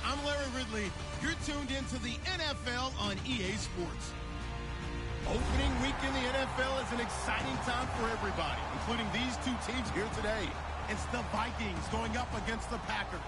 I'm Larry Ridley. You're tuned into the NFL on EA Sports. Opening week in the NFL is an exciting time for everybody, including these two teams here today. It's the Vikings going up against the Packers.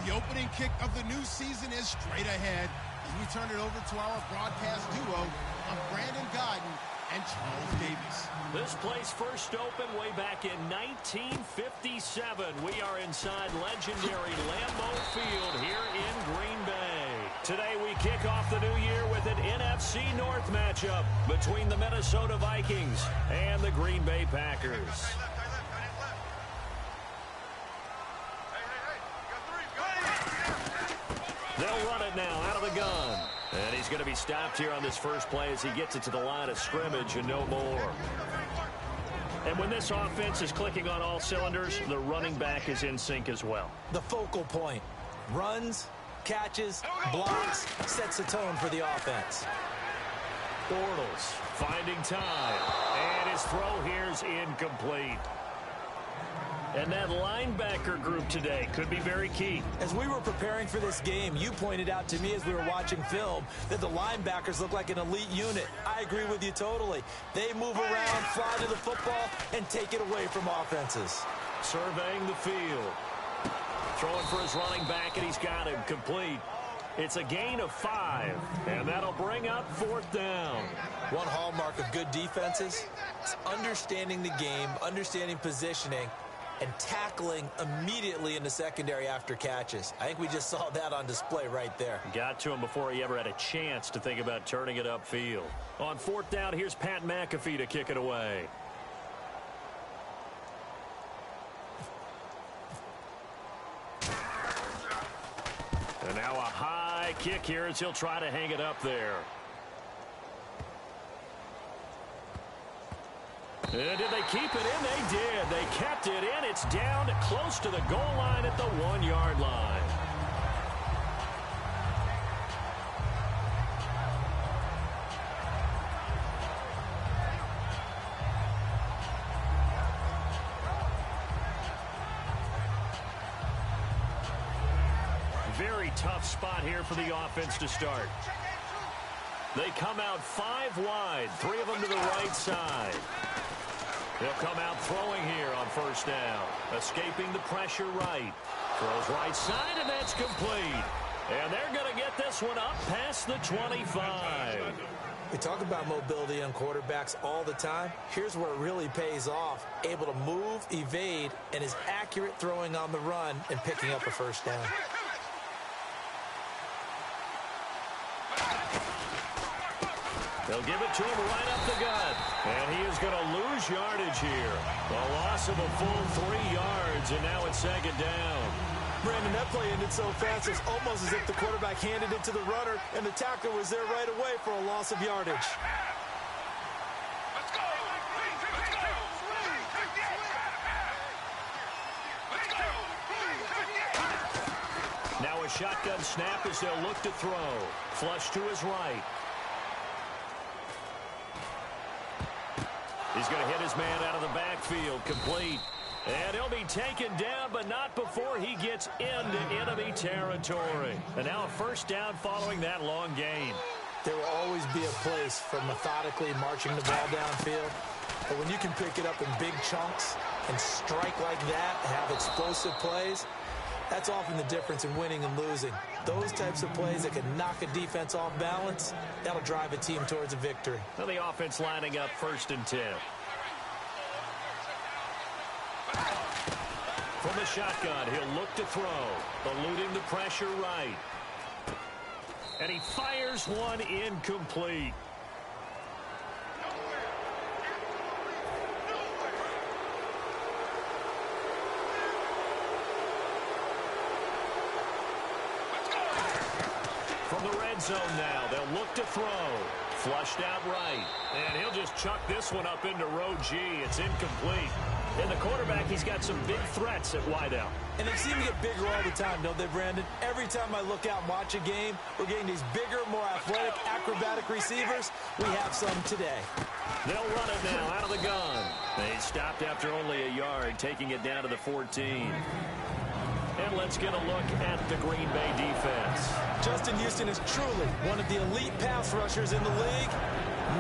The opening kick of the new season is straight ahead as we turn it over to our broadcast duo of Brandon Godden and Charles Davis. This place first opened way back in 1957. We are inside legendary Lambeau Field here in Green Bay. Today we kick off the new year with an NFC North matchup between the Minnesota Vikings and the Green Bay Packers. They'll run it now out of the gun. And he's going to be stopped here on this first play as he gets it to the line of scrimmage and no more. And when this offense is clicking on all cylinders, the running back is in sync as well. The focal point. Runs, catches, blocks, sets the tone for the offense. Bortles finding time. And his throw here is incomplete. And that linebacker group today could be very key. As we were preparing for this game, you pointed out to me as we were watching film that the linebackers look like an elite unit. I agree with you totally. They move around, fly to the football, and take it away from offenses. Surveying the field. Throwing for his running back, and he's got him complete. It's a gain of 5, and that'll bring up 4th down. One hallmark of good defenses is understanding the game, understanding positioning, and tackling immediately in the secondary after catches. I think we just saw that on display right there. Got to him before he ever had a chance to think about turning it upfield. On 4th down, here's Pat McAfee to kick it away. And now a high kick here as he'll try to hang it up there. And did they keep it in? They did. They kept it in. It's down close to the goal line at the 1-yard line. Very tough spot here for the offense to start. They come out 5 wide, 3 of them to the right side. He'll come out throwing here on 1st down. Escaping the pressure right. Throws right side, and that's complete. And they're going to get this one up past the 25. We talk about mobility on quarterbacks all the time. Here's where it really pays off. Able to move, evade, and is accurate throwing on the run and picking up a 1st down. They'll give it to him right up the gut. And he is going to lose yardage here. A loss of a full 3 yards, and now it's 2nd down. Brandon, that play ended so fast, it's almost as if the quarterback handed it to the runner, and the tackler was there right away for a loss of yardage. Let's go! Let's go! Let's go! Now a shotgun snap as they'll look to throw. Flush to his right. He's going to hit his man out of the backfield, complete. And he'll be taken down, but not before he gets into enemy territory. And now a 1st down following that long gain. There will always be a place for methodically marching the ball downfield. But when you can pick it up in big chunks and strike like that, have explosive plays, that's often the difference in winning and losing. Those types of plays that can knock a defense off balance, that'll drive a team towards a victory. Now the offense lining up 1st and 10. From the shotgun, he'll look to throw, eluding the pressure right. And he fires one incomplete. From the red zone now, they'll look to throw. Flushed out right. And he'll just chuck this one up into row G. It's incomplete. And the quarterback, he's got some big threats at wideout. And they seem to get bigger all the time, don't they, Brandon? Every time I look out and watch a game, we're getting these bigger, more athletic, acrobatic receivers. We have some today. They'll run it now out of the gun. They stopped after only a yard, taking it down to the 14. And let's get a look at the Green Bay defense. Justin Houston is truly one of the elite pass rushers in the league.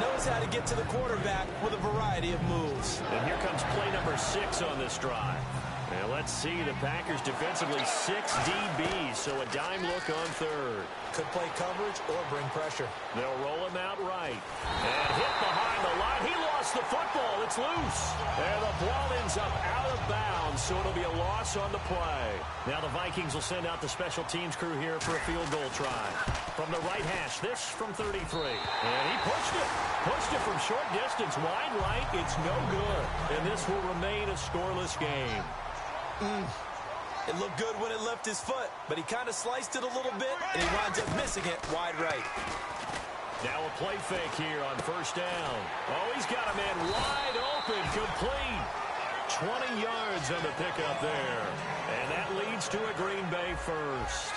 Knows how to get to the quarterback with a variety of moves. And here comes play number 6 on this drive. And let's see, the Packers defensively 6 DBs, so a dime look on third. Could play coverage or bring pressure. They'll roll him out right. And hit behind the line. He lost the football. It's loose. And the ball ends up out of bounds, so it'll be a loss on the play. Now the Vikings will send out the special teams crew here for a field goal try. From the right hash, this from 33. And he pushed it. Pushed it from short distance. Wide right. It's no good. And this will remain a scoreless game. It looked good when it left his foot, but he kind of sliced it a little bit, and he winds up missing it wide right. Now a play fake here on first down. Oh, he's got a man wide open, complete. 20 yards on the pickup there. And that leads to a Green Bay first.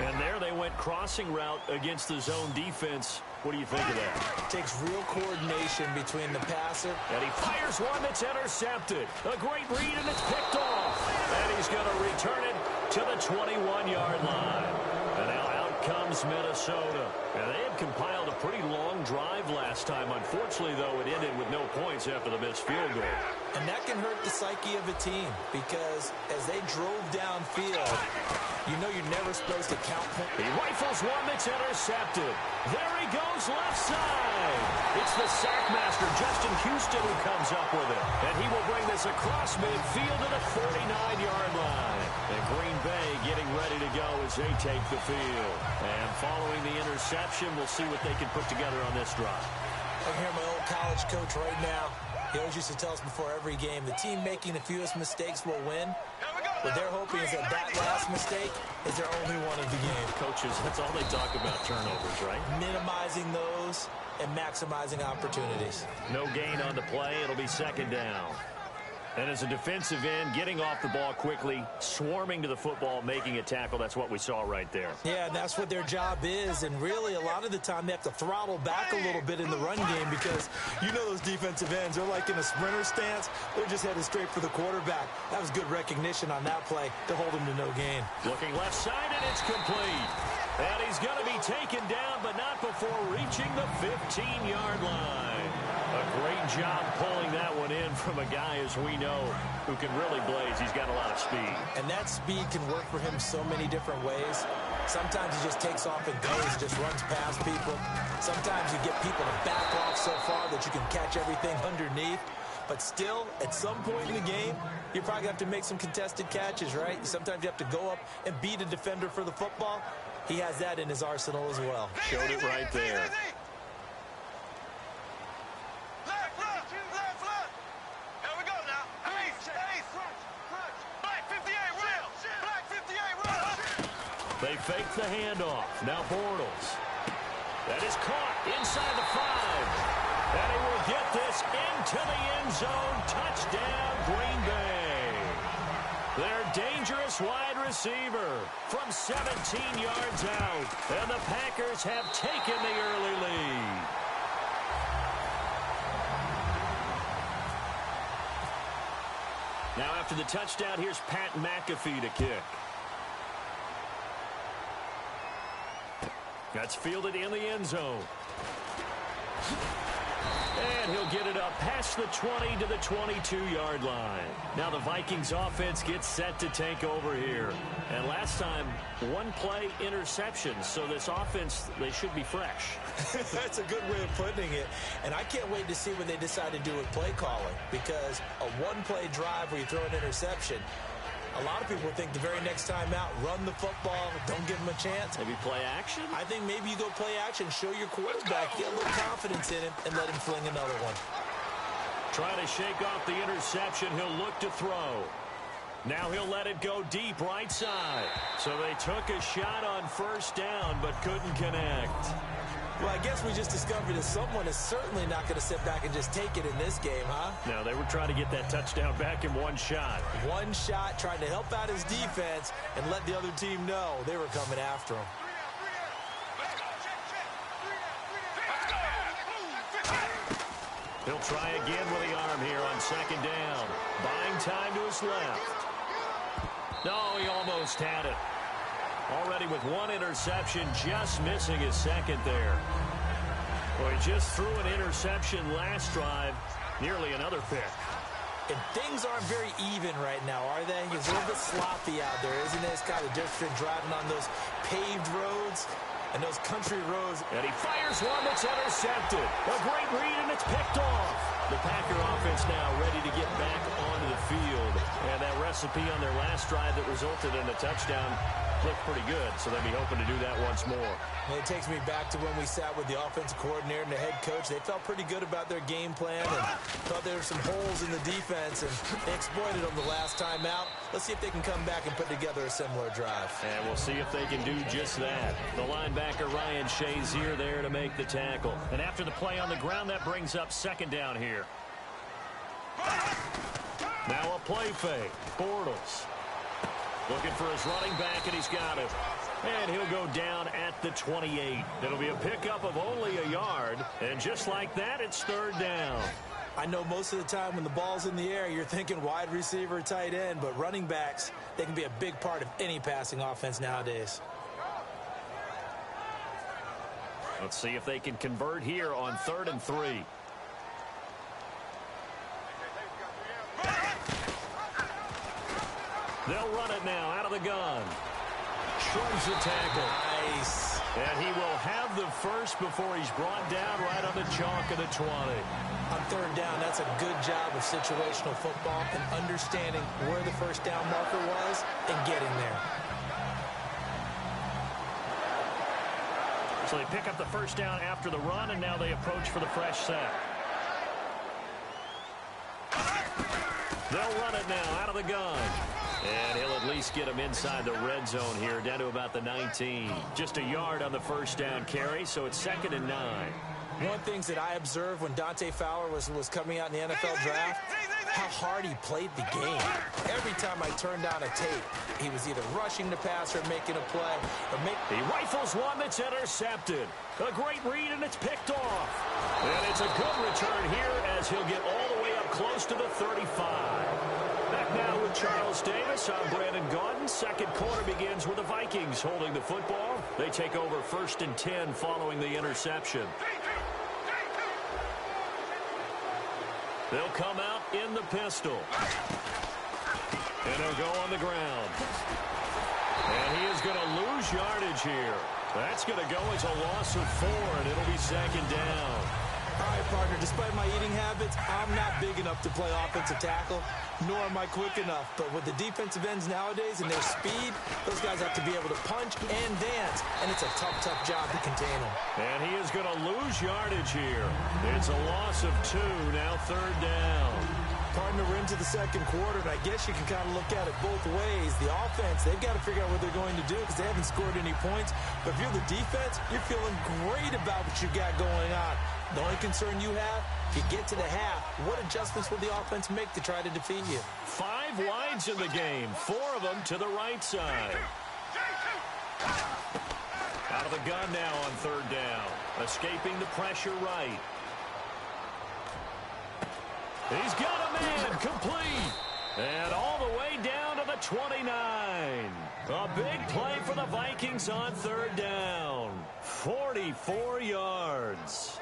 And there they went crossing route against the zone defense. What do you think of that? Takes real coordination between the passer. And he fires one that's intercepted. A great read, and it's picked off. And he's going to return it to the 21-yard line. And now out comes Minnesota. And they had compiled a pretty long drive last time. Unfortunately, though, it ended with no points after the missed field goal. And that can hurt the psyche of a team because as they drove downfield, you know you're never supposed to count points. He rifles one that's intercepted. There he goes left side. It's the sackmaster, Justin Houston, who comes up with it. And he will bring this across midfield to the 49-yard line. And Green Bay getting ready to go as they take the field. And following the interception, we'll see what they can put together on this drive. I hear my old college coach right now. He always used to tell us before every game, the team making the fewest mistakes will win. What they're hoping is that last mistake is their only one of the game. Coaches, that's all they talk about, turnovers, right? Minimizing those and maximizing opportunities. No gain on the play. It'll be second down. And as a defensive end, getting off the ball quickly, swarming to the football, making a tackle, that's what we saw right there. Yeah, and that's what their job is. And really, a lot of the time, they have to throttle back a little bit in the run game because you know those defensive ends, they're like in a sprinter stance. They're just headed straight for the quarterback. That was good recognition on that play to hold him to no gain. Looking left side, and it's complete. And he's going to be taken down, but not before reaching the 15-yard line. A great job pulling that one in from a guy, as we know, who can really blaze. He's got a lot of speed. And that speed can work for him so many different ways. Sometimes he just takes off and goes, just runs past people. Sometimes you get people to back off so far that you can catch everything underneath. But still, at some point in the game, you're probably going to have to make some contested catches, right? Sometimes you have to go up and beat a defender for the football. He has that in his arsenal as well. Showed it right there. They fake the handoff. Now Bortles. That is caught inside the 5. And he will get this into the end zone. Touchdown, Green Bay. Their dangerous wide receiver from 17 yards out. And the Packers have taken the early lead. Now after the touchdown, here's Pat McAfee to kick. That's fielded in the end zone. And he'll get it up past the 20 to the 22-yard line. Now the Vikings offense gets set to take over here. And last time, one play interception. So this offense, they should be fresh. That's a good way of putting it. And I can't wait to see what they decide to do with play calling. Because a one-play drive where you throw an interception, a lot of people think the very next time out, run the football, don't give him a chance. Maybe play action? I think maybe you go play action, show your quarterback, get a little confidence in him, and let him fling another one. Trying to shake off the interception, he'll look to throw. Now he'll let it go deep right side. So they took a shot on first down, but couldn't connect. Well, I guess we just discovered that someone is certainly not going to sit back and just take it in this game, huh? No, they were trying to get that touchdown back in one shot. One shot, trying to help out his defense and let the other team know they were coming after him. He'll try again with the arm here on second down. Buying time to his left. No, he almost had it. Already with one interception, just missing his second there. Well, he just threw an interception last drive, nearly another pick. And things aren't very even right now, are they? It's a little bit sloppy out there, isn't it? It's kind of different driving on those paved roads and those country roads. And he fires one that's intercepted. A great read, and it's picked off. The Packer offense now ready to get back onto the field. And that recipe on their last drive that resulted in a touchdown looked pretty good, so they'll be hoping to do that once more. And it takes me back to when we sat with the offensive coordinator and the head coach. They felt pretty good about their game plan and thought there were some holes in the defense, and they exploited them the last time out. Let's see if they can come back and put together a similar drive. And we'll see if they can do just that. The linebacker Ryan Shazier there to make the tackle. And after the play on the ground, that brings up second down here. Now a play fake. Bortles looking for his running back, and he's got it. And he'll go down at the 28. It'll be a pickup of only a yard. And just like that, it's third down. I know most of the time when the ball's in the air, you're thinking wide receiver, tight end, but running backs, they can be a big part of any passing offense nowadays. Let's see if they can convert here on 3rd and 3. They'll run it now out of the gun. Shrugs the tackle. Nice. And he will have the first before he's brought down right on the chalk of the 20. On third down, that's a good job of situational football and understanding where the first down marker was and getting there. So they pick up the first down after the run, and now they approach for the fresh set. They'll run it now out of the gun. And he'll at least get him inside the red zone here, down to about the 19. Just a yard on the first down carry, so it's 2nd and 9. One of the things that I observed when Dante Fowler was coming out in the NFL draft, how hard he played the game. Every time I turned on a tape, he was either rushing the pass or making a play. He rifles one that's intercepted. A great read, and it's picked off. And it's a good return here as he'll get all the way up close to the 35. Back now with Charles Davis. I'm Brandon Gaudin. Second quarter begins with the Vikings holding the football. They take over 1st and 10 following the interception. They'll come out in the pistol. And he'll go on the ground. And he is going to lose yardage here. That's going to go as a loss of 4, and it'll be 2nd down. All right, partner, despite my eating habits, I'm not big enough to play offensive tackle, nor am I quick enough. But with the defensive ends nowadays and their speed, those guys have to be able to punch and dance, and it's a tough, tough job to contain them. And he is going to lose yardage here. It's a loss of 2, now 3rd down. Partner, we're into the second quarter, and I guess you can kind of look at it both ways. The offense, they've got to figure out what they're going to do because they haven't scored any points. But if you're the defense, you're feeling great about what you got going on. The only concern you have, if you get to the half, what adjustments will the offense make to try to defeat you? 5 wides in the game, 4 of them to the right side. Out of the gun now on 3rd down. Escaping the pressure right. He's got a man complete. And all the way down to the 29. A big play for the Vikings on 3rd down. 44 yards.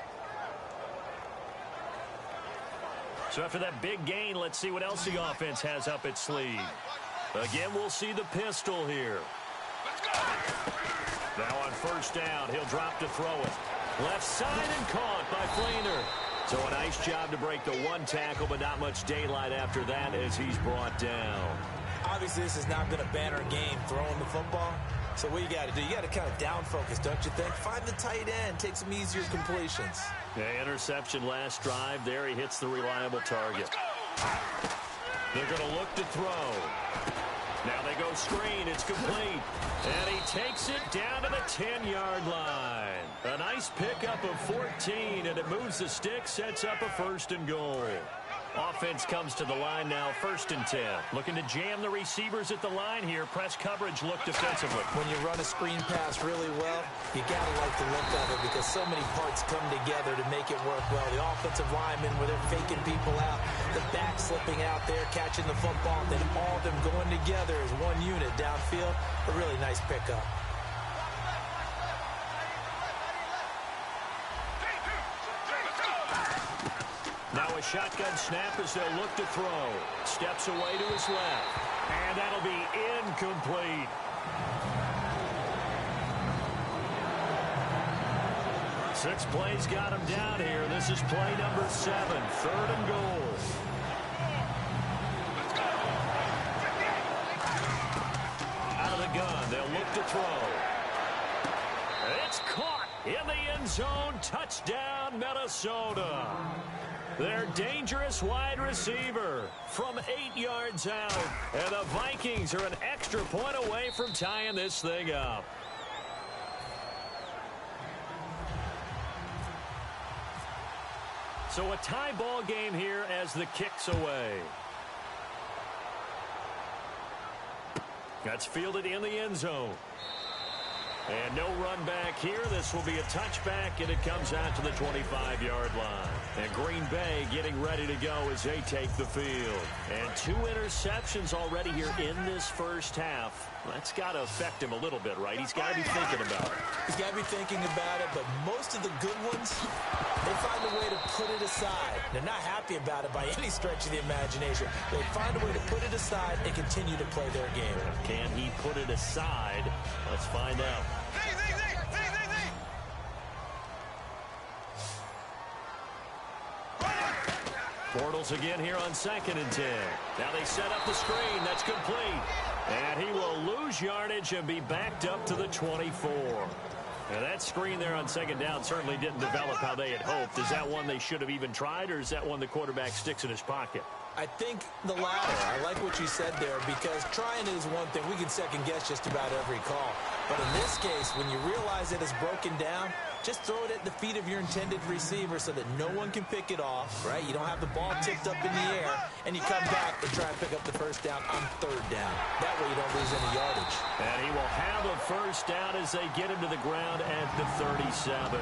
So after that big gain, let's see what else the offense has up its sleeve. Again, we'll see the pistol here. Now on 1st down, he'll drop to throw it. Left side and caught by Flainer. So a nice job to break the 1 tackle, but not much daylight after that as he's brought down. Obviously, this has not been a banner game throwing the football. So what you got to do, you got to kind of down focus, don't you think? Find the tight end, take some easier completions. Yeah, interception last drive. There he hits the reliable target. They're going to look to throw. Now they go screen. It's complete. And he takes it down to the 10-yard line. A nice pickup of 14, and it moves the stick, sets up a 1st and goal. Offense comes to the line now, 1st and 10. Looking to jam the receivers at the line here. Press coverage look defensively. When you run a screen pass really well, you got to like the look of it because so many parts come together to make it work well. The offensive linemen, where they're faking people out, the back slipping out there, catching the football, then all of them going together as one unit downfield. A really nice pickup. Now a shotgun snap as they'll look to throw. Steps away to his left. And that'll be incomplete. Six plays got him down here. This is play number 7. 3rd and goal. Out of the gun. They'll look to throw. It's caught in the end zone. Touchdown, Minnesota. Their dangerous wide receiver from 8 yards out. And the Vikings are an extra point away from tying this thing up. So a tie ball game here as the kick's away. That's fielded in the end zone. And no run back here. This will be a touchback, and it comes out to the 25-yard line. And Green Bay getting ready to go as they take the field. And 2 interceptions already here in this first half. That's got to affect him a little bit, right? He's got to be thinking about it. He's got to be thinking about it, but most of the good ones, they find a way to put it aside. They're not happy about it by any stretch of the imagination. They find a way to put it aside and continue to play their game. Can he put it aside? Let's find out. Bortles again here on 2nd and 10. Now they set up the screen. That's complete. And he will lose yardage and be backed up to the 24. Now that screen there on 2nd down certainly didn't develop how they had hoped. Is that one they should have even tried, or is that one the quarterback sticks in his pocket? I think the latter. I like what you said there, because trying is one thing. We can second guess just about every call. But in this case, when you realize it is broken down, just throw it at the feet of your intended receiver so that no one can pick it off, right? You don't have the ball tipped up in the air, and you come back and try and pick up the first down on 3rd down. That way you don't lose any yardage. And he will have a first down as they get him to the ground at the 37.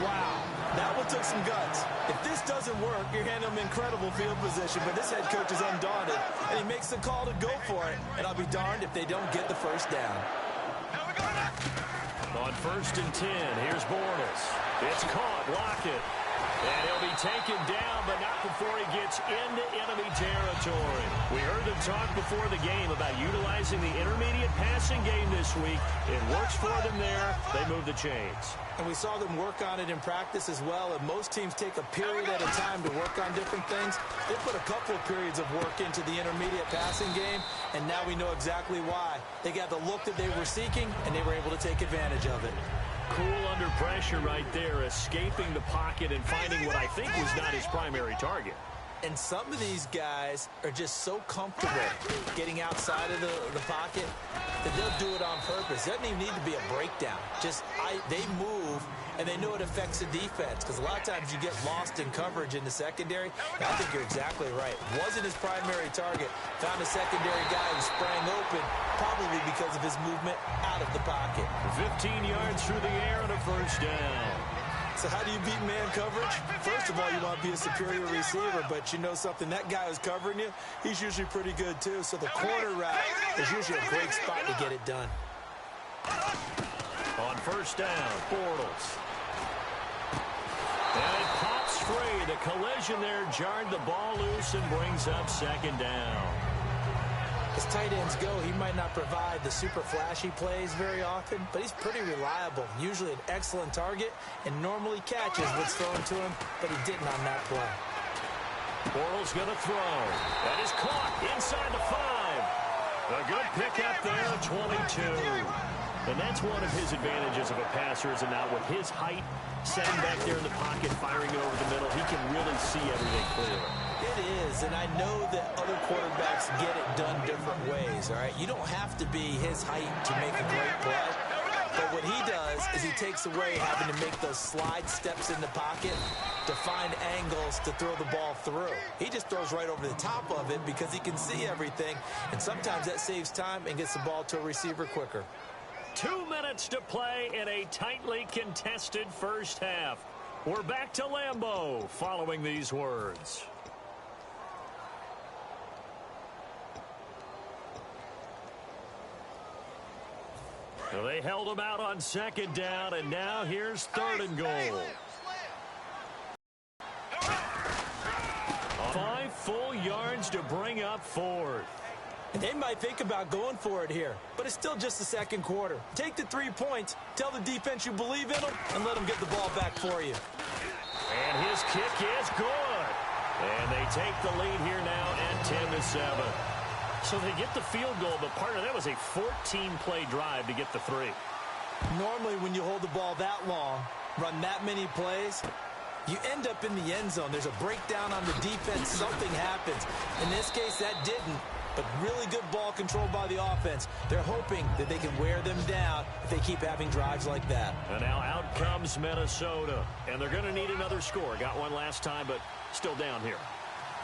Wow. That one took some guts. If this doesn't work, you're handing him incredible field position, but this head coach is undaunted, and he makes the call to go for it, and I'll be darned if they don't get the first down. On 1st and 10, here's Bortles. It's caught, Lockett. And he'll be taken down, but not before he gets into enemy territory. We heard them talk before the game about utilizing the intermediate passing game this week. It works for them there. They move the chains. And we saw them work on it in practice as well. And most teams take a period at a time to work on different things. They put a couple of periods of work into the intermediate passing game, and now we know exactly why. They got the look that they were seeking, and they were able to take advantage of it. Cool under pressure right there, escaping the pocket and finding what I think was not his primary target. And some of these guys are just so comfortable getting outside of the pocket that they'll do it on purpose. It doesn't even need to be a breakdown. They move, and they know it affects the defense, because a lot of times you get lost in coverage in the secondary. And I think you're exactly right. Wasn't his primary target. Found a secondary guy who sprang open, probably because of his movement out of the pocket. 15 yards through the air and a first down. So how do you beat man coverage? First of all, you want to be a superior receiver, but you know something, that guy who's covering you, he's usually pretty good too. So the corner route is usually a great spot to get it done. On first down, Bortles. And it pops free. The collision there jarred the ball loose and brings up 2nd down. As tight ends go, he might not provide the super flashy plays very often, but he's pretty reliable. Usually an excellent target, and normally catches what's thrown to him, but he didn't on that play. Bortles going to throw. That is caught inside the 5. A good pickup there, 22. And that's one of his advantages of a passer, is now with his height, setting back there in the pocket, firing it over the middle, he can really see everything clearly. It is, and I know that other quarterbacks get it done different ways, all right? You don't have to be his height to make a great play, but what he does is he takes away having to make those slide steps in the pocket to find angles to throw the ball through. He just throws right over the top of it because he can see everything, and sometimes that saves time and gets the ball to a receiver quicker. 2 minutes to play in a tightly contested first half. We're back to Lambeau following these words. So they held him out on second down, and now here's 3rd and goal. 5 full yards to bring up 4th. They might think about going for it here, but it's still just the second quarter. Take the 3 points, tell the defense you believe in them, and let them get the ball back for you. And his kick is good. And they take the lead here now at 10-7. So they get the field goal, but partner, that was a 14-play drive to get the 3. Normally when you hold the ball that long, run that many plays, you end up in the end zone. There's a breakdown on the defense. Something happens. In this case, that didn't. But really good ball control by the offense. They're hoping that they can wear them down if they keep having drives like that. And now out comes Minnesota. And they're going to need another score. Got one last time, but still down here.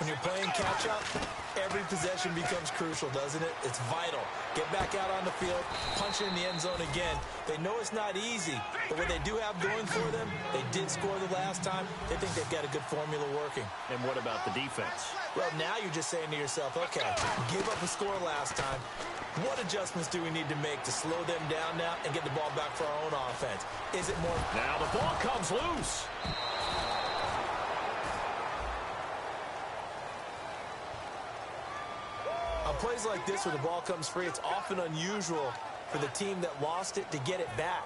When you're playing catch-up, every possession becomes crucial, doesn't it? It's vital. Get back out on the field, punch it in the end zone again. They know it's not easy, but what they do have going for them, they did score the last time. They think they've got a good formula working. And what about the defense? Well, now you're just saying to yourself, okay, give up a score last time. What adjustments do we need to make to slow them down now and get the ball back for our own offense? Is it more... Now the ball comes loose. On plays like this where the ball comes free, it's often unusual for the team that lost it to get it back.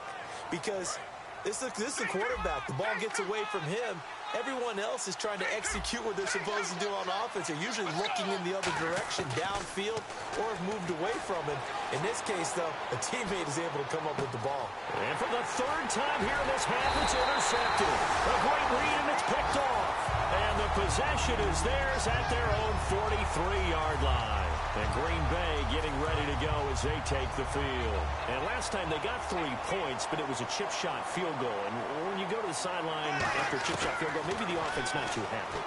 Because this is the quarterback. The ball gets away from him. Everyone else is trying to execute what they're supposed to do on offense. They're usually looking in the other direction, downfield, or have moved away from him. In this case, though, a teammate is able to come up with the ball. And for the 3rd time here in this half, it's intercepted. A great read, and it's picked off. And the possession is theirs at their own 43-yard line. And Green Bay getting ready to go as they take the field. And last time they got 3 points, but it was a chip shot field goal. And when you go to the sideline after a chip shot field goal, maybe the offense not too happy.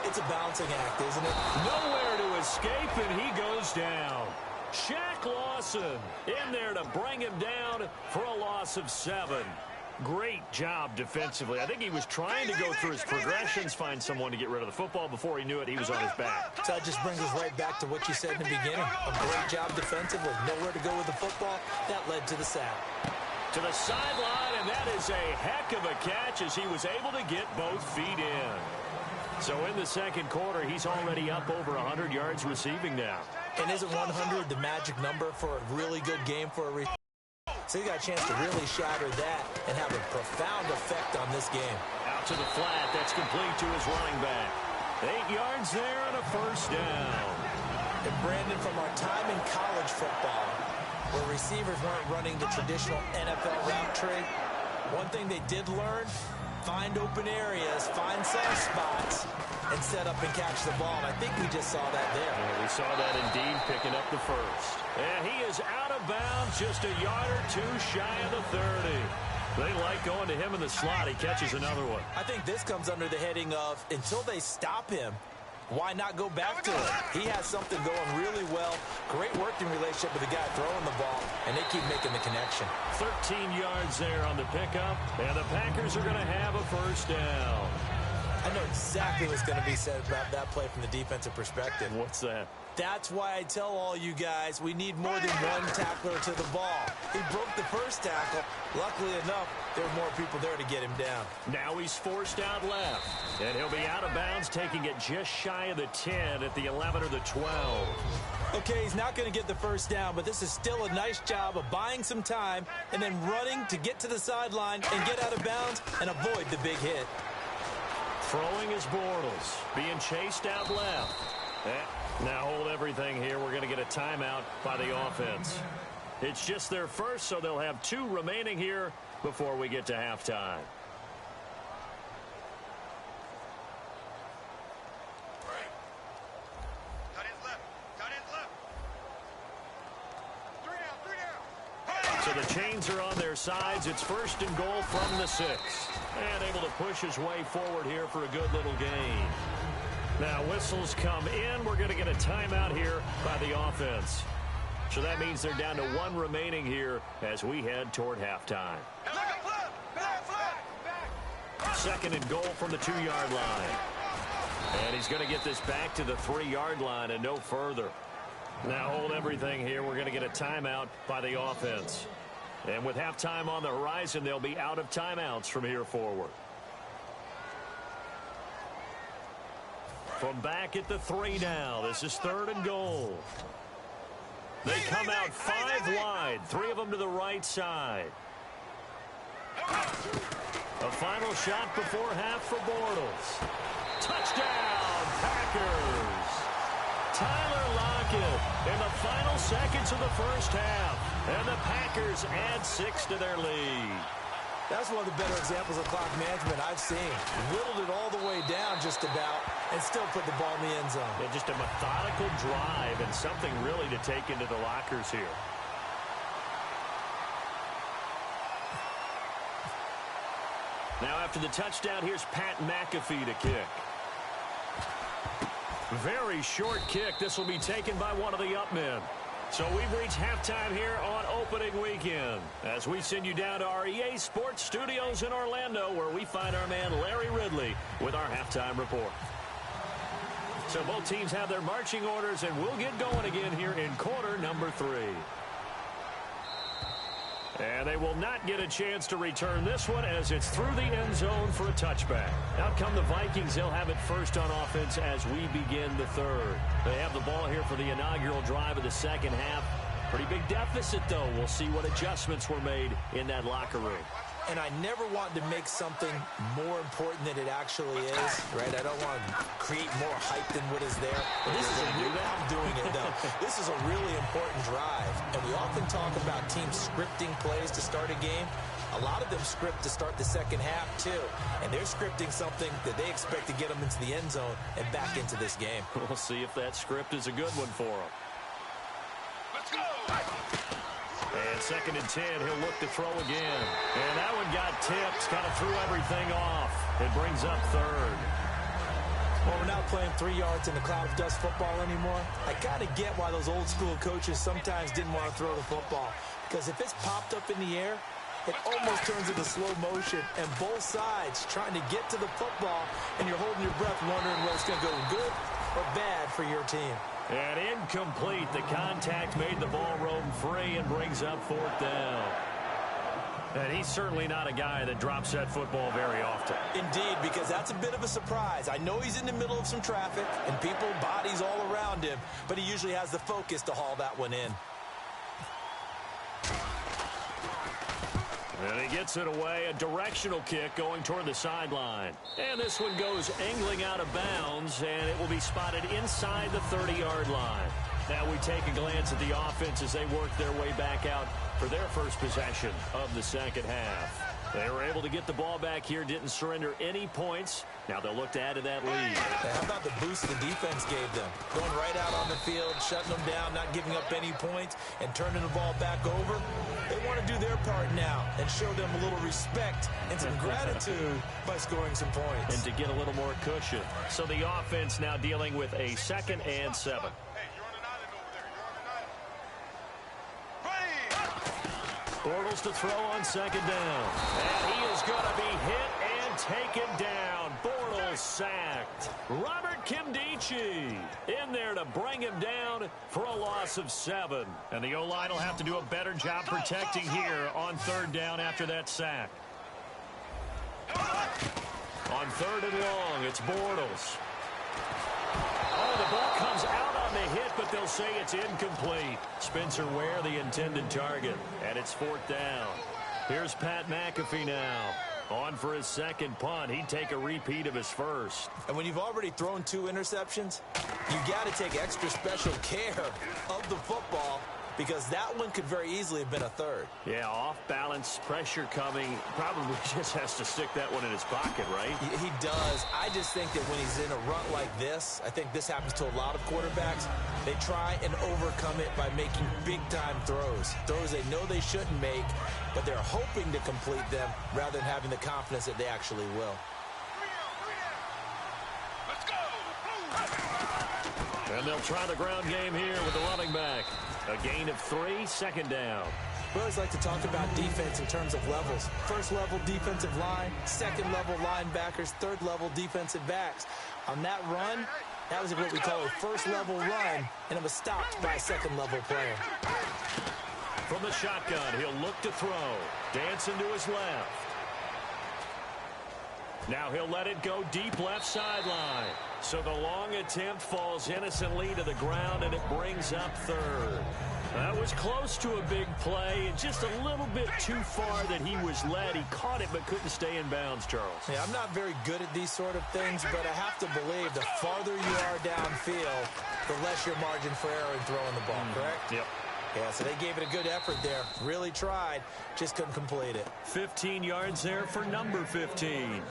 It's a balancing act, isn't it? Nowhere to escape, and he goes down. Shaq Lawson in there to bring him down for a loss of 7. Great job defensively. I think he was trying to go through his progressions, find someone to get rid of the football. Before he knew it, he was on his back. So that just brings us right back to what you said in the beginning. A great job defensively. Nowhere to go with the football. That led to the sack. To the sideline, and that is a heck of a catch as he was able to get both feet in. So in the second quarter, he's already up over 100 yards receiving now. And isn't 100 the magic number for a really good game for a receiver? So he got a chance to really shatter that and have a profound effect on this game. Out to the flat. That's complete to his running back. 8 yards there and a 1st down. And Brandon, from our time in college football, where receivers weren't running the traditional NFL route tree, one thing they did learn, find open areas, find soft spots, and set up and catch the ball. And I think we just saw that there. Yeah, we saw that indeed, picking up the 1st. And he is out of bounds, just a yard or 2 shy of the 30. They like going to him in the slot. He catches another one. I think this comes under the heading of, until they stop him, why not go back to it? He has something going really well. Great working relationship with the guy throwing the ball, and they keep making the connection. 13 yards there on the pickup, and the Packers are going to have a 1st down. I know exactly what's going to be said about that play from the defensive perspective. What's that? That's why I tell all you guys we need more than one tackler to the ball. He broke the first tackle. Luckily enough, there were more people there to get him down. Now he's forced out left. And he'll be out of bounds, taking it just shy of the 10 at the 11 or the 12. Okay, he's not going to get the 1st down, but this is still a nice job of buying some time and then running to get to the sideline and get out of bounds and avoid the big hit. Throwing is Bortles, being chased out left. Now hold everything here. We're going to get a timeout by the offense. It's just their 1st, so they'll have 2 remaining here before we get to halftime. So the chains are on their sides. It's 1st and goal from the 6. And able to push his way forward here for a good little gain. Now whistles come in. We're going to get a timeout here by the offense. So that means they're down to 1 remaining here as we head toward halftime. 2nd and goal from the 2-yard line. And he's going to get this back to the 3-yard line and no further. Now hold everything here. We're going to get a timeout by the offense. And with halftime on the horizon, they'll be out of timeouts from here forward. From back at the 3 now. This is 3rd and goal. They come out 5 wide. 3 of them to the right side. A final shot before half for Bortles. Touchdown, Packers. Tyler Lockett in the final seconds of the first half. And the Packers add 6 to their lead. That's one of the better examples of clock management I've seen. Whittled it all the way down just about and still put the ball in the end zone. Yeah, just a methodical drive and something really to take into the lockers here. Now after the touchdown, here's Pat McAfee to kick. Very short kick. This will be taken by one of the up men. So we've reached halftime here on opening weekend as we send you down to our EA Sports Studios in Orlando where we find our man Larry Ridley with our halftime report. So both teams have their marching orders and we'll get going again here in quarter number 3. And they will not get a chance to return this one as it's through the end zone for a touchback. Out come the Vikings. They'll have it first on offense as we begin the 3rd. They have the ball here for the inaugural drive of the second half. Pretty big deficit, though. We'll see what adjustments were made in that locker room. And I never want to make something more important than it actually is, right? I don't want to create more hype than what is there. But this is I'm doing it, though. This is a really important drive. And we often talk about teams scripting plays to start a game. A lot of them script to start the second half, too. And they're scripting something that they expect to get them into the end zone and back into this game. We'll see if that script is a good one for them. Let's go! And 2nd and 10, he'll look to throw again. And that one got tipped, kind of threw everything off. It brings up 3rd. Well, we're not playing 3 yards in the cloud of dust football anymore. I kind of get why those old school coaches sometimes didn't want to throw the football. Because if it's popped up in the air, it almost turns into slow motion. And both sides trying to get to the football, and you're holding your breath wondering whether it's going to go good or bad for your team. And incomplete. The contact made the ball roam free and brings up 4th down. And he's certainly not a guy that drops that football very often. Indeed, because that's a bit of a surprise. I know he's in the middle of some traffic and people, bodies all around him, but he usually has the focus to haul that one in. And he gets it away, a directional kick going toward the sideline. And this one goes angling out of bounds, and it will be spotted inside the 30-yard line. Now we take a glance at the offense as they work their way back out for their first possession of the second half. They were able to get the ball back here, didn't surrender any points. Now they'll look to add to that lead. How about the boost the defense gave them? Going right out on the field, shutting them down, not giving up any points, and turning the ball back over. They want to do their part now and show them a little respect and some gratitude by scoring some points. And to get a little more cushion. So the offense now dealing with a 2nd and 7. Bortles to throw on 2nd down. And he is going to be hit and taken down. Bortles sacked. Robert Kimdichie in there to bring him down for a loss of 7. And the O-line will have to do a better job protecting here on 3rd down after that sack. On 3rd and long, it's Bortles. Oh, the ball comes out on the hit, but they'll say it's incomplete. Spencer Ware, the intended target, and it's 4th down. Here's Pat McAfee now. On for his 2nd punt. He'd take a repeat of his first. And when you've already thrown 2 interceptions, you got to take extra special care of the football because that one could very easily have been a 3rd. Yeah, off balance, pressure coming. Probably just has to stick that one in his pocket, right? He does. I just think that when he's in a rut like this, I think this happens to a lot of quarterbacks, They try and overcome it by making big-time throws. Throws they know they shouldn't make, but they're hoping to complete them rather than having the confidence that they actually will. Let's go. And they'll try the ground game here with the running back. A gain of 3, second down. We always like to talk about defense in terms of levels. First level defensive line, second level linebackers, third level defensive backs. On that run, that was what we call a first level run, and it was stopped by a second level player. From the shotgun, he'll look to throw. Dancing to his left. Now he'll let it go deep left sideline. So the long attempt falls innocently to the ground, and it brings up third. That was close to a big play, and just a little bit too far that he was led. He caught it but couldn't stay in bounds, Charles. Yeah, I'm not very good at these sort of things, but I have to believe the farther you are downfield, the less your margin for error in throwing the ball, correct? Yep. Yeah, so they gave it a good effort there. Really tried, just couldn't complete it. 15 yards there for number 15.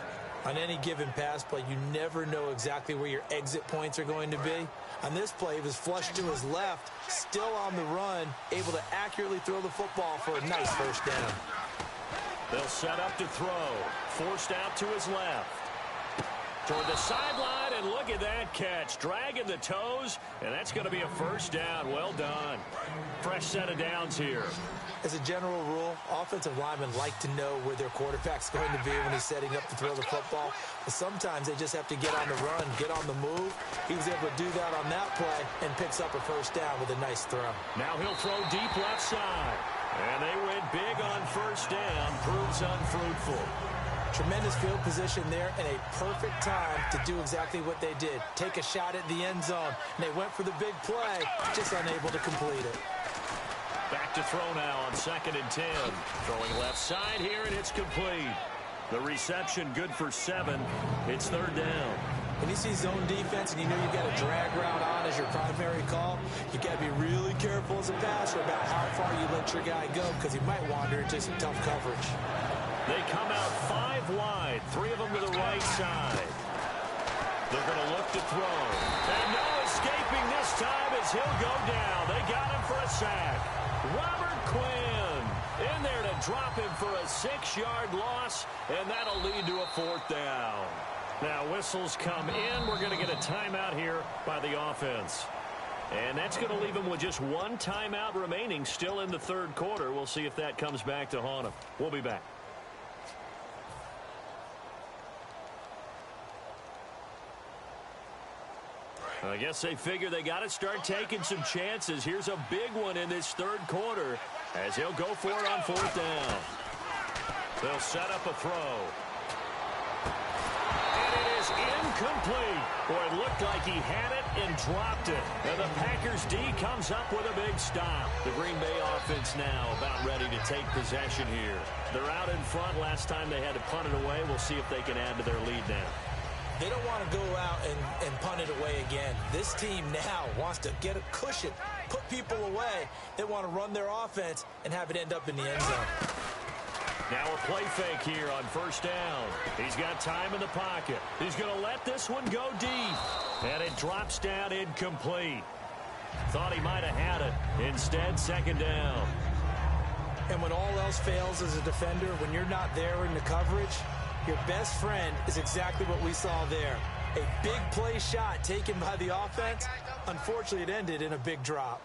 On any given pass play, you never know exactly where your exit points are going to be. On this play, he was flushed to his left, still on the run, able to accurately throw the football for a nice first down. They'll set up to throw. Forced out to his left. Toward the sideline, and look at that catch. Dragging the toes, and that's going to be a first down. Well done. Fresh set of downs here. As a general rule, offensive linemen like to know where their quarterback's going to be when he's setting up to throw the football. But sometimes they just have to get on the run, get on the move. He was able to do that on that play and picks up a first down with a nice throw. Now he'll throw deep left side. And they went big on first down. Proves unfruitful. Tremendous field position there and a perfect time to do exactly what they did. Take a shot at the end zone. And they went for the big play, just unable to complete it. Back to throw now on 2nd and 10. Throwing left side here, and it's complete. The reception good for 7. It's 3rd down. When you see zone defense and you know you've got a drag route on as your primary call, you got to be really careful as a passer about how far you let your guy go because he might wander into some tough coverage. They come out 5 wide, 3 of them to the right side. They're going to look to throw. And no escaping this time as he'll go down. They got him for a sack. Robert Quinn in there to drop him for a 6-yard loss, and that'll lead to a 4th down. Now whistles come in. We're going to get a timeout here by the offense. And that's going to leave them with just 1 timeout remaining still in the 3rd quarter. We'll see if that comes back to haunt them. We'll be back. I guess they figure they got to start taking some chances. Here's a big one in this 3rd quarter as he'll go for it on 4th down. They'll set up a throw. And it is incomplete. Boy, it looked like he had it and dropped it. And the Packers D comes up with a big stop. The Green Bay offense now about ready to take possession here. They're out in front. Last time they had to punt it away. We'll see if they can add to their lead now. They don't want to go out and punt it away again. This team now wants to get a cushion, put people away. They want to run their offense and have it end up in the end zone. Now a play fake here on 1st down. He's got time in the pocket. He's going to let this one go deep. And it drops down incomplete. Thought he might have had it. Instead, 2nd down. And when all else fails as a defender, when you're not there in the coverage, your best friend is exactly what we saw there. A big play shot taken by the offense. Unfortunately, it ended in a big drop.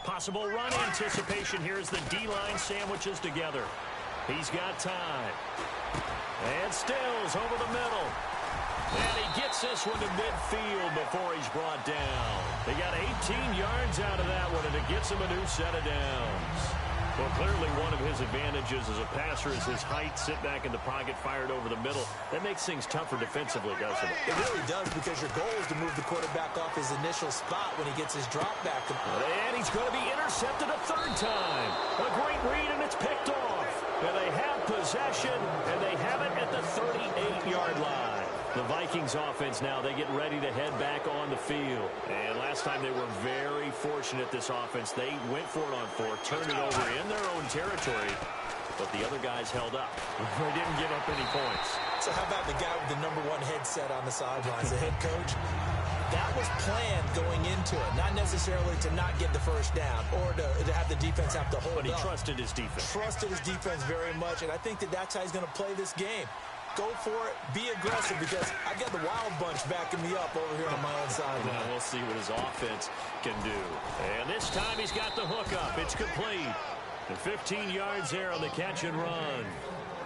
Possible run anticipation here as the D-line sandwiches together. He's got time. And Stills over the middle. And he gets this one to midfield before he's brought down. They got 18 yards out of that one, and it gets him a new set of downs. Well, clearly one of his advantages as a passer is his height. Sit back in the pocket, fired over the middle. That makes things tougher defensively, doesn't it? It really does, because your goal is to move the quarterback off his initial spot when he gets his drop back. And he's going to be intercepted a 3rd time. A great read, and it's picked off. And they have possession, and they have it at the 38-yard line. The Vikings offense now, they get ready to head back on the field. And last time they were very fortunate, this offense. They went for it on 4, turned it over in their own territory, but the other guys held up. They didn't give up any points. So how about the guy with the #1 headset on the sidelines, the head coach? That was planned going into it, not necessarily to not get the first down or to have the defense have to hold up. But he trusted his defense. Trusted his defense very much, and I think that's how he's going to play this game. Go for it, be aggressive, because I've got the wild bunch backing me up over here on my own side. Well, we'll see what his offense can do. And this time he's got the hook up. It's complete. And 15 yards there on the catch and run.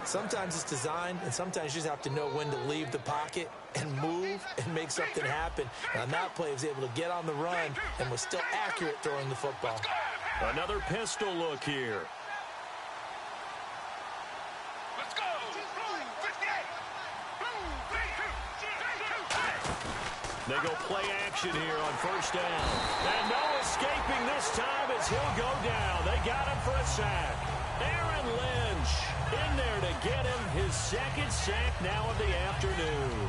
Sometimes it's designed, and sometimes you just have to know when to leave the pocket and move and make something happen. And on that play, he was able to get on the run and was still accurate throwing the football. Another pistol look here. Let's go. 58. They go play action here on first down. And no escaping this time as he'll go down. They got him for a sack. Aaron Lynch in there to get him his second sack now of the afternoon.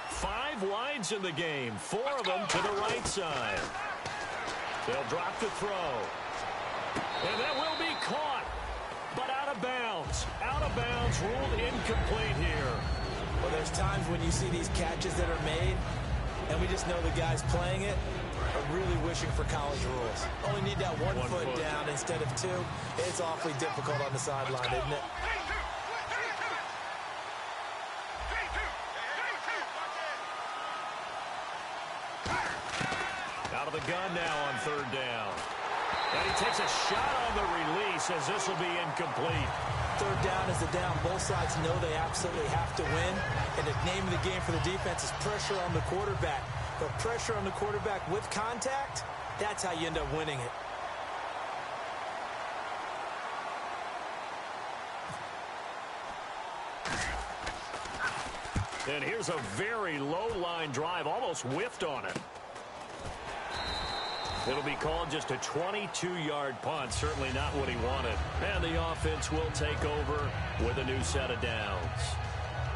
Five wides in the game, 4 of them to the right side. They'll drop the throw. And that will be caught, but out of bounds. Out of bounds, ruled incomplete here. Well, there's times when you see these catches that are made, and we just know the guys playing it are really wishing for college rules. Only need that one foot down instead of 2. It's awfully difficult on the sideline, isn't it? Out of the gun now on third down. And he takes a shot on the release as this will be incomplete. Third down is the down. Both sides know they absolutely have to win. And the name of the game for the defense is pressure on the quarterback. But pressure on the quarterback with contact, that's how you end up winning it. And here's a very low-line drive, almost whiffed on it. It'll be called just a 22-yard punt, certainly not what he wanted. And the offense will take over with a new set of downs.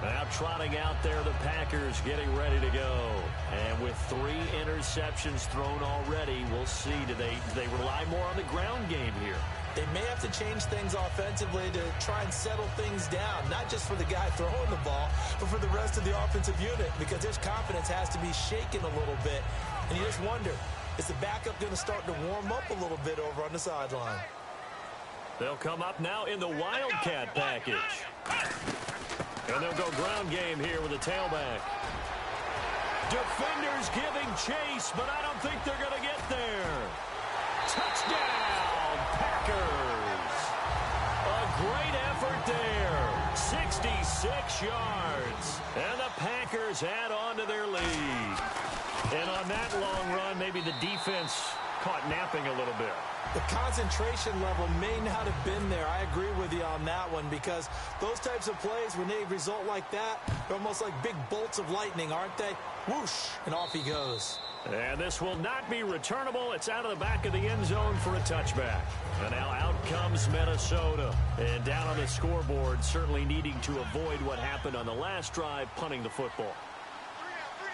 Now trotting out there, the Packers getting ready to go. And with 3 interceptions thrown already, we'll see. Do they rely more on the ground game here? They may have to change things offensively to try and settle things down, not just for the guy throwing the ball, but for the rest of the offensive unit, because his confidence has to be shaken a little bit. And you just wonder, is the backup going to start to warm up a little bit over on the sideline? They'll come up now in the Wildcat package. And they'll go ground game here with a tailback. Defenders giving chase, but I don't think they're going to get there. Touchdown, Packers. A great effort there. 66 yards. And the Packers add on to their lead. And on that long run, maybe the defense caught napping a little bit. The concentration level may not have been there. I agree with you on that one, because those types of plays, when they result like that, they're almost like big bolts of lightning, aren't they? Whoosh, and off he goes. And this will not be returnable. It's out of the back of the end zone for a touchback. And now out comes Minnesota. And down on the scoreboard, certainly needing to avoid what happened on the last drive, punting the football.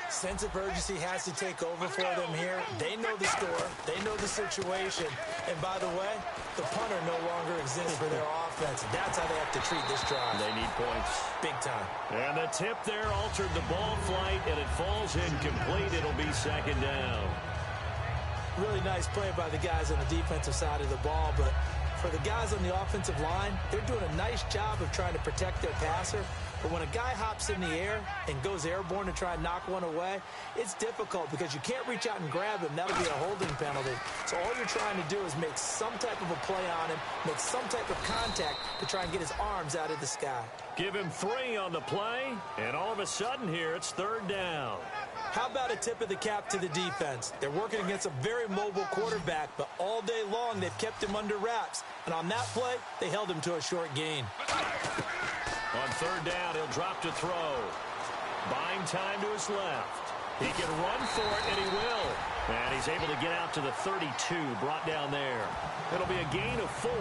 Sense of urgency has to take over for them here. They know the score. They know the situation. And by the way, the punter no longer exists for their offense. That's how they have to treat this drive. They need points. Big time. And the tip there altered the ball flight, and it falls incomplete. It'll be second down. Really nice play by the guys on the defensive side of the ball, but for the guys on the offensive line, they're doing a nice job of trying to protect their passer. But when a guy hops in the air and goes airborne to try and knock one away, it's difficult because you can't reach out and grab him. That'll be a holding penalty. So all you're trying to do is make some type of a play on him, make some type of contact to try and get his arms out of the sky. Give him 3 on the play, and all of a sudden here it's third down. How about a tip of the cap to the defense? They're working against a very mobile quarterback, but all day long they've kept him under wraps. And on that play, they held him to a short gain. On third down, he'll drop to throw. Buying time to his left. He can run for it, and he will. And he's able to get out to the 32, brought down there. It'll be a gain of 4,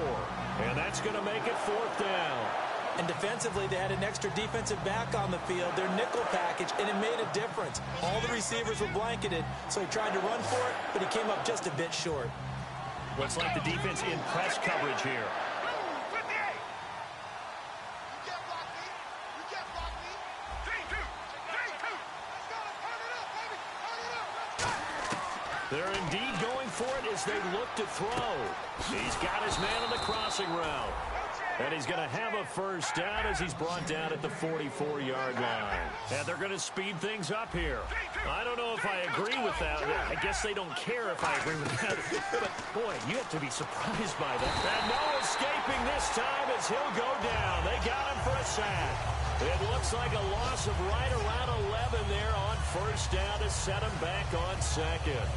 and that's going to make it fourth down. And defensively, they had an extra defensive back on the field, their nickel package, and it made a difference. All the receivers were blanketed, so he tried to run for it, but he came up just a bit short. Looks like the defense in press coverage here. They're indeed going for it as they look to throw. He's got his man on the crossing route. And he's going to have a first down as he's brought down at the 44-yard line. And they're going to speed things up here. I don't know if I agree with that. I guess they don't care if I agree with that. But, boy, you have to be surprised by that. And no escaping this time as he'll go down. They got him for a sack. It looks like a loss of right around 11 there on first down to set him back on second.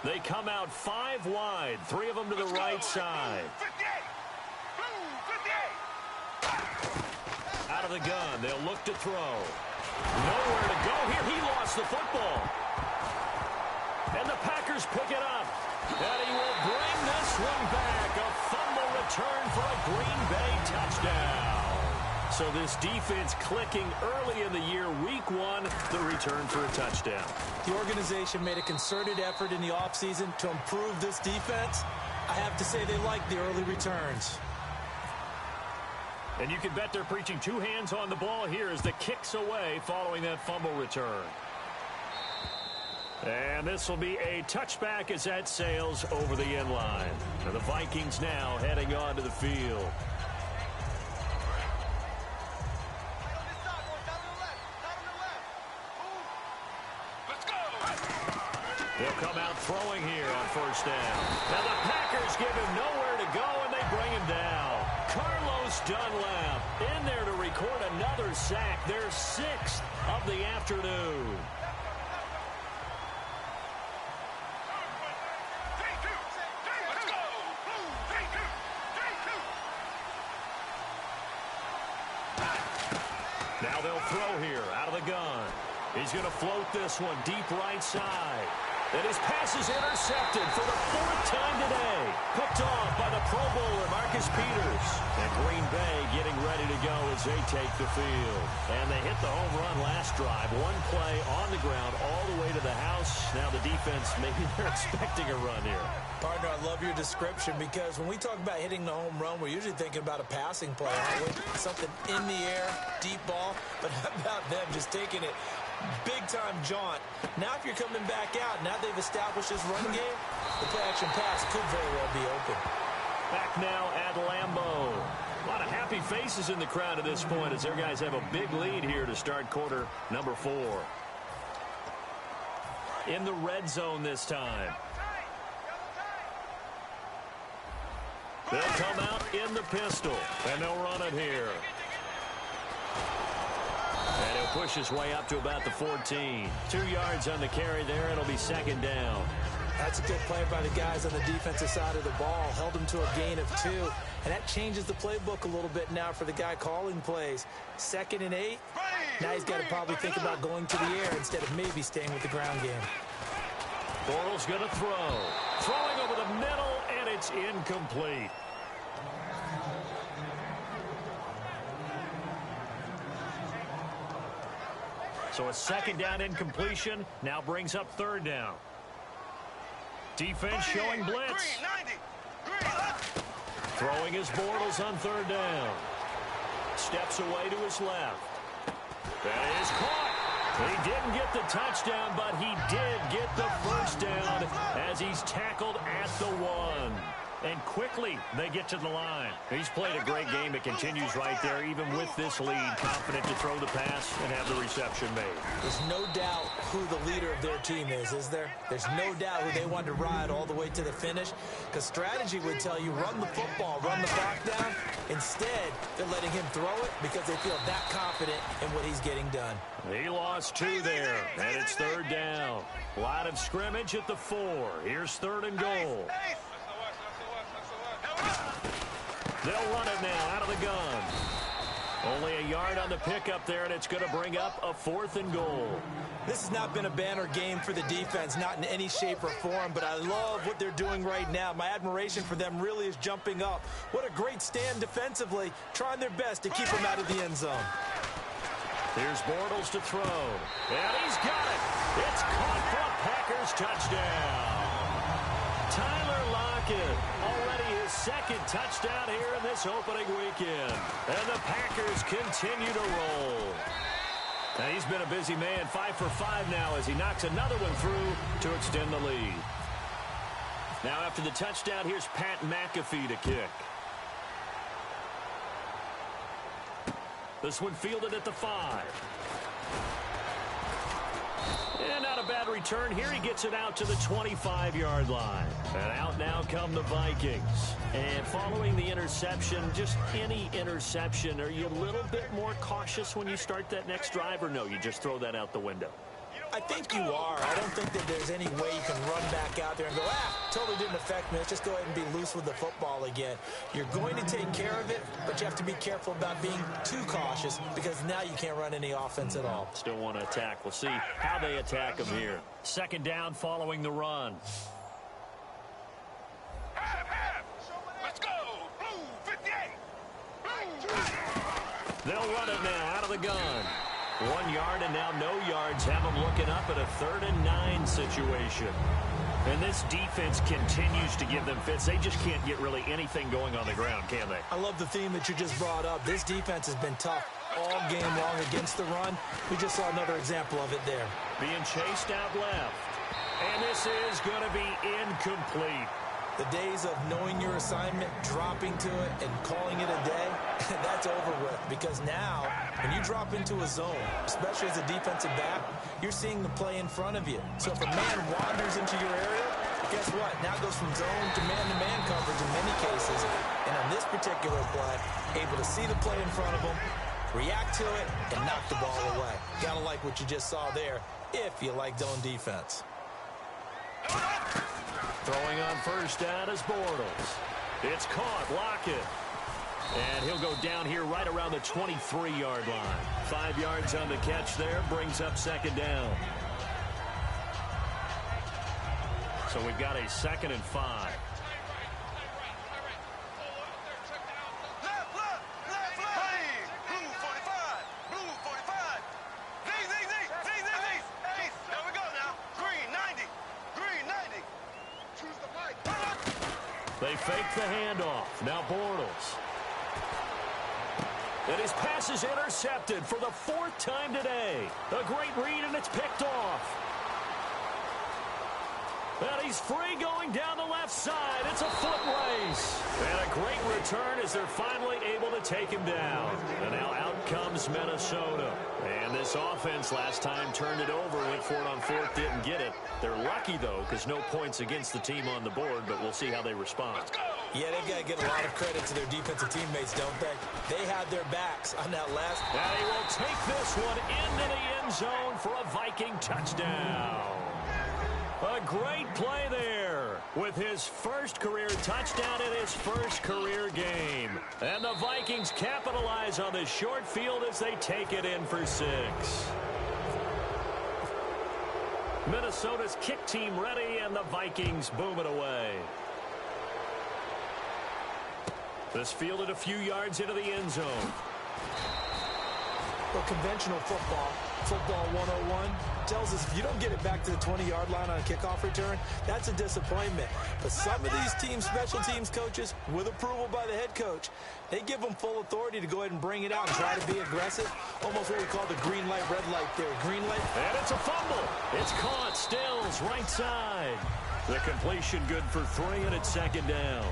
They come out 5 wide, 3 of them to the right side. Out of the gun, they'll look to throw. Nowhere to go here. He lost the football. And the Packers pick it up. And he will bring this one back. A fumble return for a Green Bay touchdown. So this defense clicking early in the year, week 1, the return for a touchdown. The organization made a concerted effort in the offseason to improve this defense. I have to say they like the early returns. And you can bet they're preaching 2 hands on the ball here as the kick's away following that fumble return. And this will be a touchback as that sails over the end line. And the Vikings now heading onto the field. They'll come out throwing here on first down. Now the Packers give him nowhere to go, and they bring him down. Carlos Dunlap in there to record another sack. Their 6th of the afternoon. Now they'll throw here out of the gun. He's going to float this one deep right side. And his pass is intercepted for the 4th time today. Picked off by the Pro Bowler, Marcus Peters. And Green Bay getting ready to go as they take the field. And they hit the home run last drive. 1 play on the ground all the way to the house. Now the defense, maybe they're expecting a run here. Partner, I love your description because when we talk about hitting the home run, we're usually thinking about a passing play, aren't we? Something in the air, deep ball. But how about them just taking it big-time jaunt? Now if you're coming back out, now they've established this run game, the play-action pass could very well be open. Back now at Lambeau. A lot of happy faces in the crowd at this point as their guys have a big lead here to start quarter number 4. In the red zone this time. They'll come out in the pistol, and they'll run it here. And he'll push his way up to about the 14. 2 yards on the carry there. It'll be 2nd down. That's a good play by the guys on the defensive side of the ball. Held them to a gain of 2. And that changes the playbook a little bit now for the guy calling plays. 2nd and 8. Now he's got to probably think about going to the air instead of maybe staying with the ground game. Bortles going to throw. Throwing over the middle, and it's incomplete. So a 2nd down incompletion now brings up 3rd down. Defense showing blitz. Throwing his Bortles on 3rd down. Steps away to his left. That is caught. He didn't get the touchdown, but he did get the first down as he's tackled at the 1. And quickly, they get to the line. He's played a great game. It continues right there, even with this lead. Confident to throw the pass and have the reception made. There's no doubt who the leader of their team is there? There's no doubt who they want to ride all the way to the finish. Because strategy would tell you, run the football, run the clock down. Instead, they're letting him throw it because they feel that confident in what he's getting done. He lost 2 there, and it's 3rd down. Line of scrimmage at the 4. Here's 3rd and goal. They'll run it now out of the gun. Only a yard on the pickup there, and it's going to bring up a 4th and goal. This has not been a banner game for the defense, not in any shape or form, but I love what they're doing right now. My admiration for them really is jumping up. What a great stand defensively, trying their best to keep them out of the end zone. Here's Bortles to throw. And he's got it. It's caught for a Packers touchdown. Tyler Lockett, already his second touchdown here in this opening weekend. And the Packers continue to roll. And he's been a busy man, 5 for 5 now as he knocks another one through to extend the lead. Now after the touchdown, here's Pat McAfee to kick. This one fielded at the 5. And not a bad return here. He gets it out to the 25-yard line. And out now come the Vikings. And following the interception, just any interception, are you a little bit more cautious when you start that next drive, or no, you just throw that out the window? I think you are. I don't think that there's any way you can run back out there and go, totally didn't affect me. Let's just go ahead and be loose with the football again. You're going to take care of it, but you have to be careful about being too cautious because now you can't run any offense at all. Still want to attack. We'll see how they attack him here. Second down following the run. Let's go. Blue 58. They'll run it now out of the gun. 1 yard and now no yards have them looking up at a 3rd and 9 situation. And this defense continues to give them fits. They just can't get really anything going on the ground, can they? I love the theme that you just brought up. This defense has been tough all game long against the run. We just saw another example of it there. Being chased out left. And this is going to be incomplete. The days of knowing your assignment, dropping to it, and calling it a day, that's over with. Because now, when you drop into a zone, especially as a defensive back, you're seeing the play in front of you. So if a man wanders into your area, guess what? Now it goes from zone to man-to-man coverage in many cases. And on this particular play, able to see the play in front of him, react to it, and knock the ball away. Gotta like what you just saw there, if you like zone defense. Throwing on first down is Bortles. It's caught. Lockett. And he'll go down here right around the 23-yard line. 5 yards on the catch there. Brings up second down. So we've got a 2nd and 5. They fake the handoff. Now Bortles. And his pass is intercepted for the 4th time today. A great read, and it's picked off. And he's free going down the left side. It's a foot race. And a great return as they're finally able to take him down. And now out comes Minnesota. And this offense last time turned it over, went for it on 4th, didn't get it. They're lucky, though, because no points against the team on the board, but we'll see how they respond. Yeah, they've got to get a lot of credit to their defensive teammates, don't they? They had their backs on that last. And he will take this one into the end zone for a Viking touchdown. A great play there with his first career touchdown in his first career game. And the Vikings capitalize on this short field as they take it in for 6. Minnesota's kick team ready, and the Vikings boom it away. This fielded a few yards into the end zone. Well, conventional football 101, tells us if you don't get it back to the 20-yard line on a kickoff return, that's a disappointment. But some of these teams, special teams coaches, with approval by the head coach, they give them full authority to go ahead and bring it out and try to be aggressive. Almost what we call the green light, red light theory. Green light. And it's a fumble. It's caught. Stills right side. The completion good for 3, and it's second down.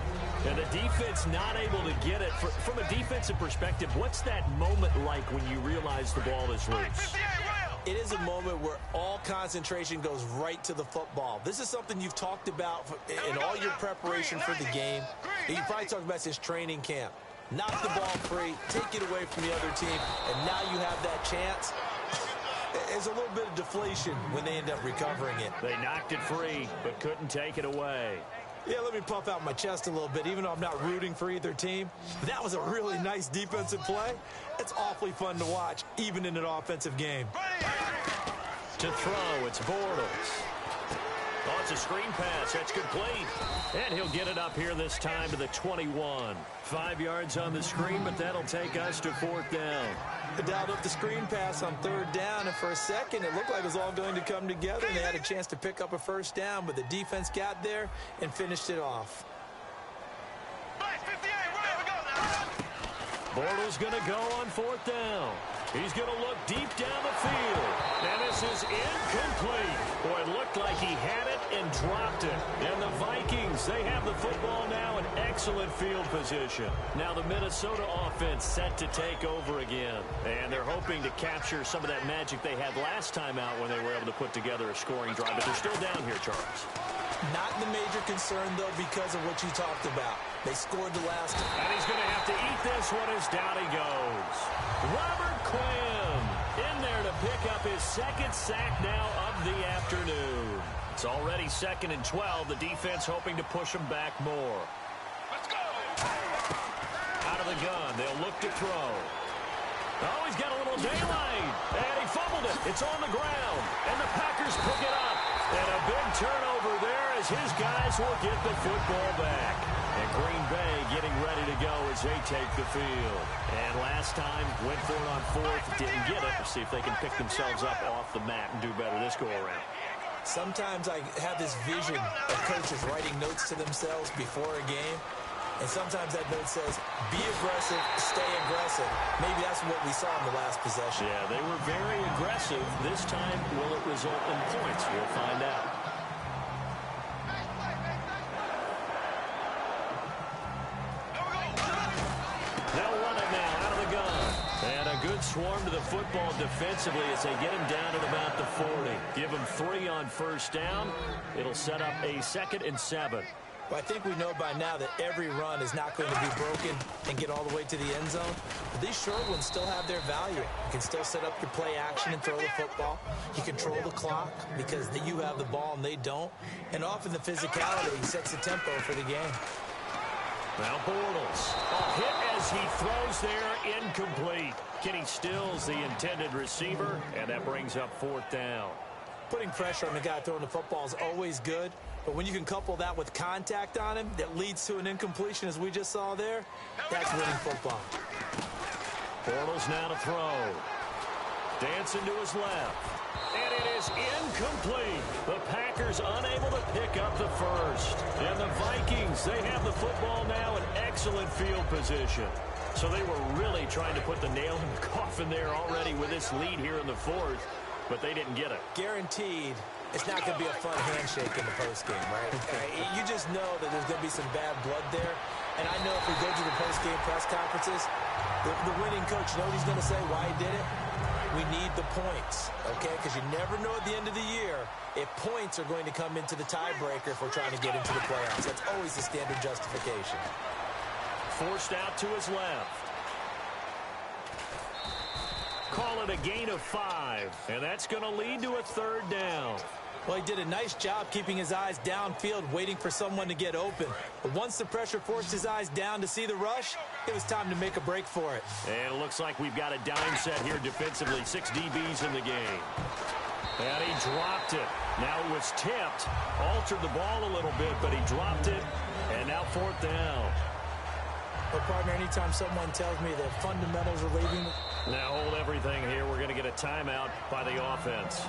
And the defense not able to get it. From a defensive perspective, what's that moment like when you realize the ball is loose? It is a moment where all concentration goes right to the football. This is something you've talked about in all your preparation for the game. You probably talked about since training camp. Knock the ball free, take it away from the other team, and now you have that chance. There's a little bit of deflation when they end up recovering it. They knocked it free, but couldn't take it away. Yeah, let me puff out my chest a little bit, even though I'm not rooting for either team. That was a really nice defensive play. It's awfully fun to watch, even in an offensive game. To throw, it's Bortles. Oh, it's a screen pass. That's complete. And he'll get it up here this time to the 21. 5 yards on the screen, but that'll take us to 4th down. They dialed up the screen pass on 3rd down, and for a second, it looked like it was all going to come together, and they had a chance to pick up a 1st down, but the defense got there and finished it off. Bortles going to go on 4th down. He's going to look deep down the field. And this is incomplete. Boy, it looked like he had it and dropped it. And the Vikings, they have the football now in excellent field position. Now the Minnesota offense set to take over again. And they're hoping to capture some of that magic they had last time out when they were able to put together a scoring drive. But they're still down here, Charles. Not the major concern, though, because of what you talked about. They scored the last time. And he's going to have to eat this one as down he goes. Robert Quinn in there to pick up his 2nd sack now of the afternoon. It's already 2nd and 12. The defense hoping to push him back more. Let's go. Out of the gun. They'll look to throw. Oh, he's got a little daylight. And he fumbled it. It's on the ground. And the Packers pick it up. And a big turnover there as his guys will get the football back. And Green Bay getting ready to go as they take the field. And last time, went for it on 4th, didn't get it. Let's see if they can pick themselves up off the mat and do better this go-around. Sometimes I have this vision of coaches writing notes to themselves before a game. And sometimes that note says, be aggressive, stay aggressive. Maybe that's what we saw in the last possession. Yeah, they were very aggressive. This time, will it result in points? We'll find out. They'll run it now out of the gun. And a good swarm to the football defensively as they get him down at about the 40. Give him 3 on 1st down. It'll set up a 2nd and 7. Well, I think we know by now that every run is not going to be broken and get all the way to the end zone. But these short ones still have their value. You can still set up your play action and throw the football. You control the clock because you have the ball and they don't. And often the physicality sets the tempo for the game. Now Bortles. A hit as he throws there, incomplete. Kenny Stills, the intended receiver, and that brings up 4th down. Putting pressure on the guy throwing the football is always good. But when you can couple that with contact on him that leads to an incompletion, as we just saw there, that's winning football. Bortles now to throw. Dancing to his left. And it is incomplete. The Packers unable to pick up the first. And the Vikings, they have the football now in excellent field position. So they were really trying to put the nail in the coffin there already with this lead here in the 4th. But they didn't get it. Guaranteed. It's not going to be a fun handshake in the postgame, right? You just know that there's going to be some bad blood there. And I know if we go to the postgame press conferences, the winning coach, you know what he's going to say, why he did it? We need the points, okay? Because you never know at the end of the year if points are going to come into the tiebreaker if we're trying to get into the playoffs. That's always the standard justification. Forced out to his left. Call it a gain of 5, and that's going to lead to a 3rd down. Well, he did a nice job keeping his eyes downfield, waiting for someone to get open. But once the pressure forced his eyes down to see the rush, it was time to make a break for it. And it looks like we've got a dime set here defensively. 6 DBs in the game. And he dropped it. Now it was tipped. Altered the ball a little bit, but he dropped it. And now 4th down. Well, partner, anytime someone tells me that fundamentals are leaving... Now hold everything here. We're going to get a timeout by the offense.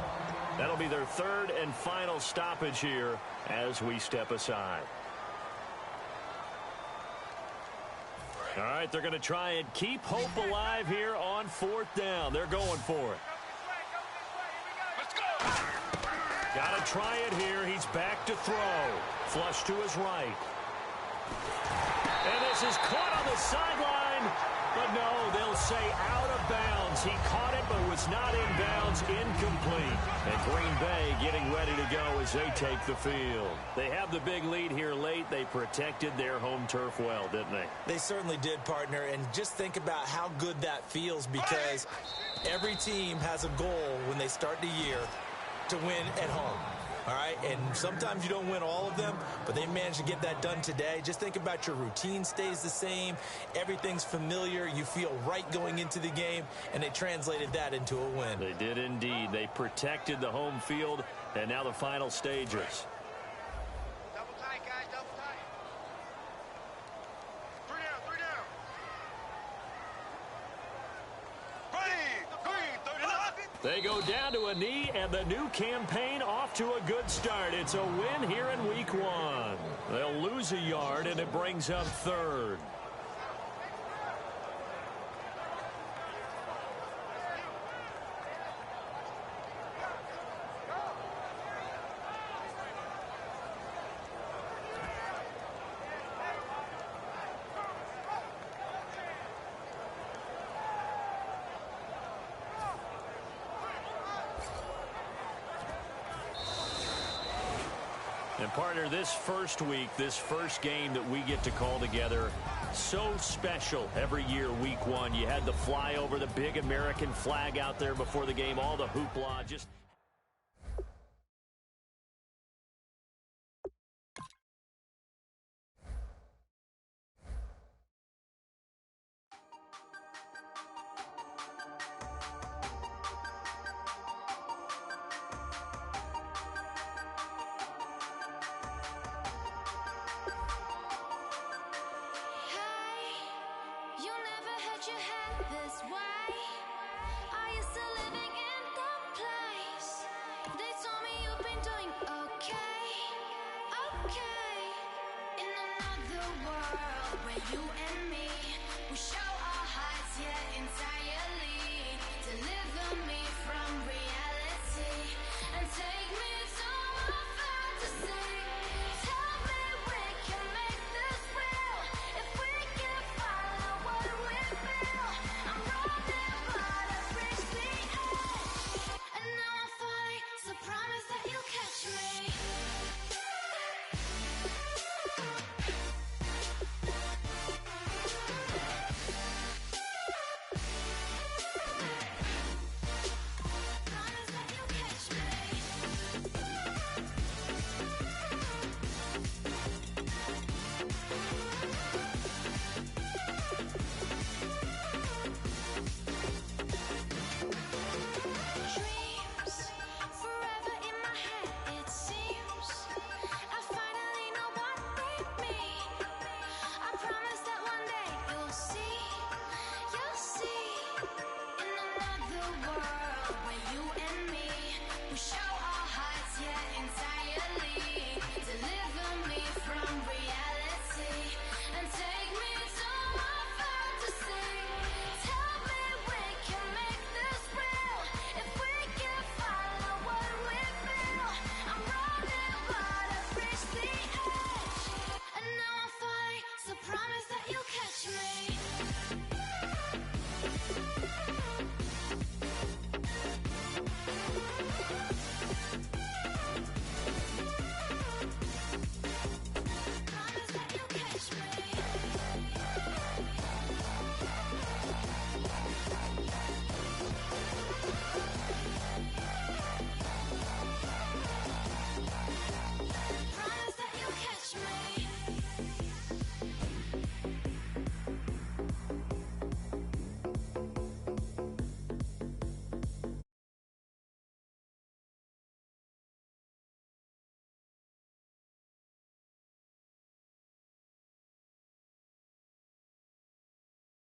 That'll be their 3rd and final stoppage here as we step aside. All right, they're going to try and keep hope alive here on 4th down. They're going for it. Let's go. Got to try it here. He's back to throw. Flush to his right. And this is caught on the sideline. But no, they'll say out of bounds. He caught it, but was not in bounds. Incomplete. And Green Bay getting ready to go as they take the field. They have the big lead here late. They protected their home turf well, didn't they? They certainly did, partner. And just think about how good that feels, because every team has a goal when they start the year to win at home. All right, and sometimes you don't win all of them, but they managed to get that done today. Just think about your routine stays the same. Everything's familiar. You feel right going into the game, and they translated that into a win. They did indeed. They protected the home field, and now the final stages. Double tight, guys, double tight. 3 down, 3 down. Green, 39. They go down to a knee, and the new campaign off to a good start. It's a win here in week 1. They'll lose a yard, and it brings up 3rd. Partner, this first week, this first game that we get to call together, so special every year, week one. You had the flyover, the big American flag out there before the game, all the hoopla, just... In another world where